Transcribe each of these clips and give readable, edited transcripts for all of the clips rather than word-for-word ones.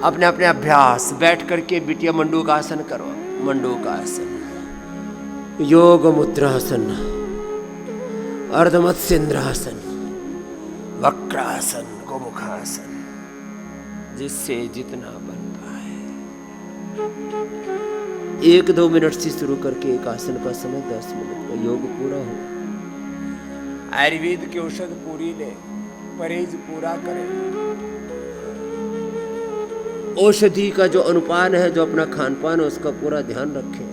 अपने अपने अभ्यास बैठ करके बिटिया मंडूकासन करो। मंडूकासन, योग मुद्रासन, अर्धमत्स्येंद्रासन, वक्रासन, गोमुखासन, जिससे जितना बन पाए। 1-2 मिनट से शुरू करके एक आसन का समय 10 मिनट का योग पूरा हो। आयुर्वेद की औषध पूरी ले, परहेज पूरा करें। औषधि का जो अनुपान है, जो अपना खान पान है, उसका पूरा ध्यान रखें।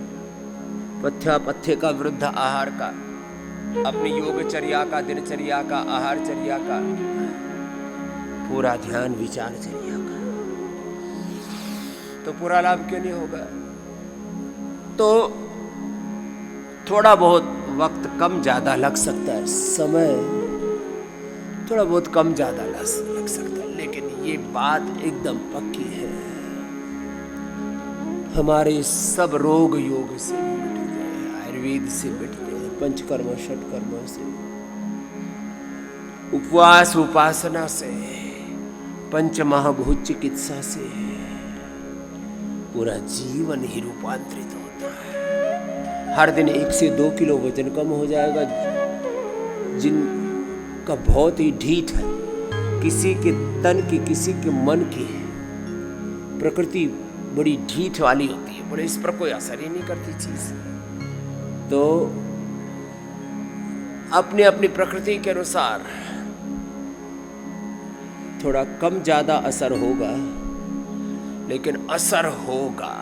पथ्य का, वृद्ध आहार का, अपनी योगचर्या का, दिनचर्या का, आहारचर्या का पूरा ध्यान, विचारचर्या का, तो पूरा लाभ क्यों नहीं होगा। तो थोड़ा बहुत वक्त कम ज्यादा लग सकता है, समय थोड़ा बहुत कम ज्यादा लग सकता है, लेकिन ये बात एकदम पक्की है, हमारे सब रोग योग से मिटते हैं, आयुर्वेद से मिटते हैं, पंचकर्म षटकर्म से, उपवास उपासना से, पंचमहाभूत चिकित्सा से पूरा जीवन ही रूपांतरित होता है। हर दिन 1 से 2 किलो वजन कम हो जाएगा। जिनका बहुत ही ढीठ है, किसी के तन की, किसी के मन की प्रकृति बड़ी ढीठ वाली होती है, बोले इस पर कोई असर ही नहीं करती चीज, तो अपनी अपनी प्रकृति के अनुसार थोड़ा कम ज्यादा असर होगा, लेकिन असर होगा।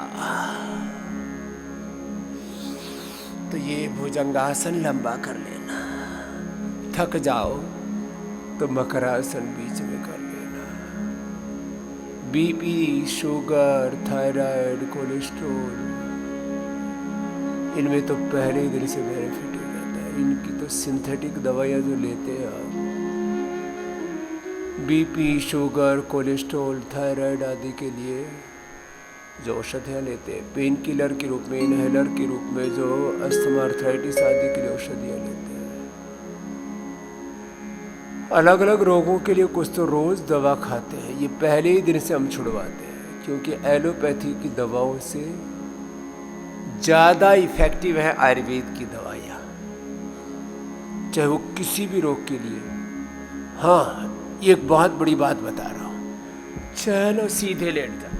तो ये भुजंगासन लंबा कर लेना, थक जाओ तो मकरासन बीच में कर लेना। बीपी, शुगर, थायराइड, कोलेस्ट्रॉल, इनमें तो पहले ही दिन से बेनिफिट हो जाता है। इनकी तो सिंथेटिक दवाइयाँ जो लेते हैं आप, बीपी, शुगर, कोलेस्ट्रॉल, थायराइड आदि के लिए जो औषधियाँ लेते हैं, पेन किलर के रूप में, इनहेलर के रूप में, जो अस्थमा, आर्थराइटिस आदि के लिए औषधियाँ लेते हैं, अलग अलग रोगों के लिए कुछ तो रोज दवा खाते हैं। ये पहले ही दिन से हम छुड़वाते हैं, क्योंकि एलोपैथी की दवाओं से ज़्यादा इफेक्टिव है आयुर्वेद की दवाइयाँ, चाहे वो किसी भी रोग के लिए। हाँ, एक बहुत बड़ी बात बता रहा हूं, चलो सीधे लेट जाओ।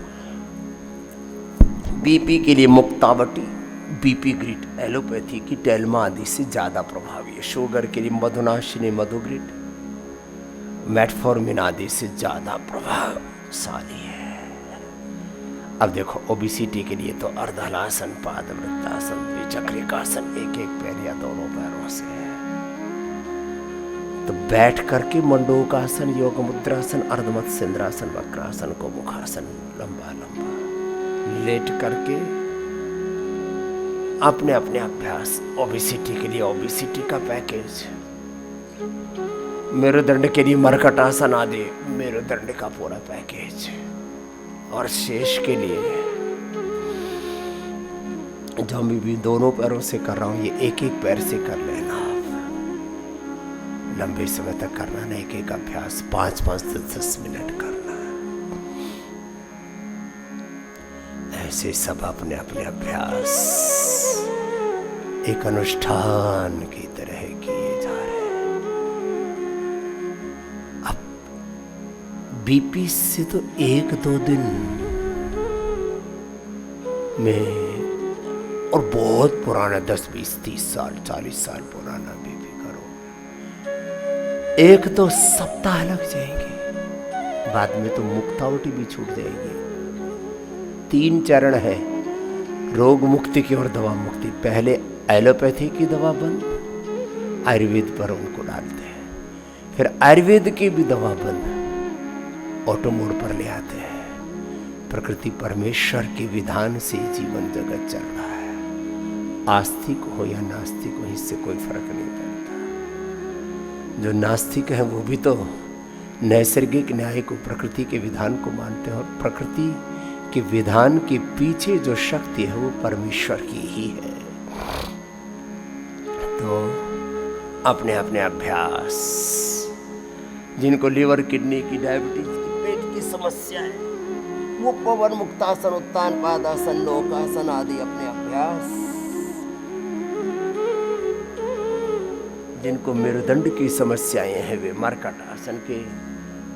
बीपी के लिए मुक्तावटी, बीपी ग्रिट एलोपैथी की टेल्मा आदि से ज्यादा प्रभावी है। शुगर के लिए मधुनाशिनी मधुग्रिट, मेटफॉर्मिन आदि से ज्यादा प्रभावशाली है। अब देखो, ओबिसिटी के लिए तो अर्धहलासन, पादवृत्तासन, द्विचक्रिकासन, एक एक पैर या दोनों पैरों से है। तो बैठ करके मंडूकासन, योग मुद्रासन, अर्धमत्स्येंद्रासन, वक्रासन, गोमुखासन, लंबा लंबा लेट करके अपने अपने अभ्यास। ओबिसिटी के लिए ओबिसिटी का पैकेज, मेरुदंड के लिए मरकटासन आदि मेरुदंड का पूरा पैकेज, और शेष के लिए जो मैं भी दोनों पैरों से कर रहा हूं, ये एक एक पैर से कर लेना। लंबे समय तक करना नहीं, एक एक अभ्यास 5-5 से 10 मिनट करना। ऐसे सब अपने अपने अभ्यास एक अनुष्ठान की तरह किए जा रहे हैं। अब बीपी से तो 1-2 दिन में, और बहुत पुराना 10-20-30 साल 40 साल पुराना बीपी, 1-2 सप्ताह लग जाएंगे, बाद में तो मुक्तावटी भी छूट जाएगी। 3 चरण है रोग मुक्ति की और दवा मुक्ति। पहले एलोपैथी की दवा बंद, आयुर्वेद पर उनको डालते हैं, फिर आयुर्वेद की भी दवा बंद, ऑटो मोड पर ले आते हैं। प्रकृति परमेश्वर के विधान से जीवन जगत चल रहा है। आस्तिक हो या नास्तिक हो, इससे कोई फर्क नहीं पड़ता। जो नास्तिक है वो भी तो नैसर्गिक न्याय को, प्रकृति के विधान को मानते हैं, और प्रकृति के विधान के पीछे जो शक्ति है वो परमेश्वर की ही है। तो अपने अपने अभ्यास, जिनको लीवर, किडनी की, डायबिटीज की, पेट की समस्या है, वो पवन मुक्तासन, उत्तान पादासन, लोकासन आदि अपने अभ्यास, जिनको मेरुदंड की समस्याएं हैं वे मरकट आसन के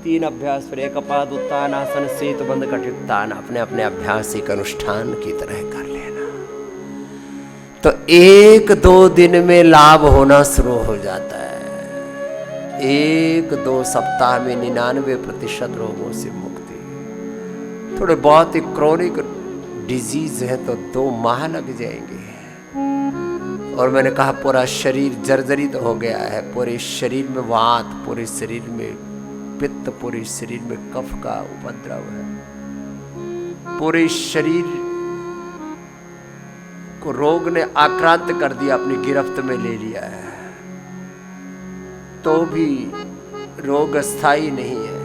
3 अभ्यास फिर एक पाद उत्तान आसन, शीत बंद कटित्तान अपने अपने अभ्यास एक अनुष्ठान की तरह कर लेना। तो 1-2 दिन में लाभ होना शुरू हो जाता है। 1-2 सप्ताह में 99% रोगों से मुक्ति। थोड़े बहुत ही क्रोनिक डिजीज है तो 2 माह लग जाएंगे। और मैंने कहा पूरा शरीर जर्जरित हो गया है, पूरे शरीर में वात, पूरे शरीर में पित्त, पूरे शरीर में कफ का उपद्रव है, पूरे शरीर को रोग ने आक्रांत कर दिया, अपनी गिरफ्त में ले लिया है, तो भी रोग स्थायी नहीं है।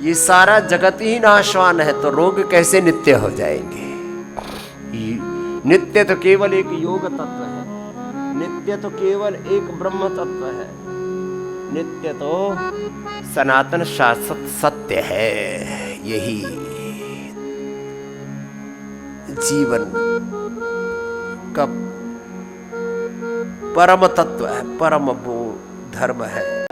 ये सारा जगत ही नाशवान है तो रोग कैसे नित्य हो जाएंगे? नित्य तो केवल एक योग तत्व है, नित्य तो केवल एक ब्रह्म तत्व है, नित्य तो सनातन शाश्वत सत्य है। यही जीवन का परम तत्व है, परम वो धर्म है।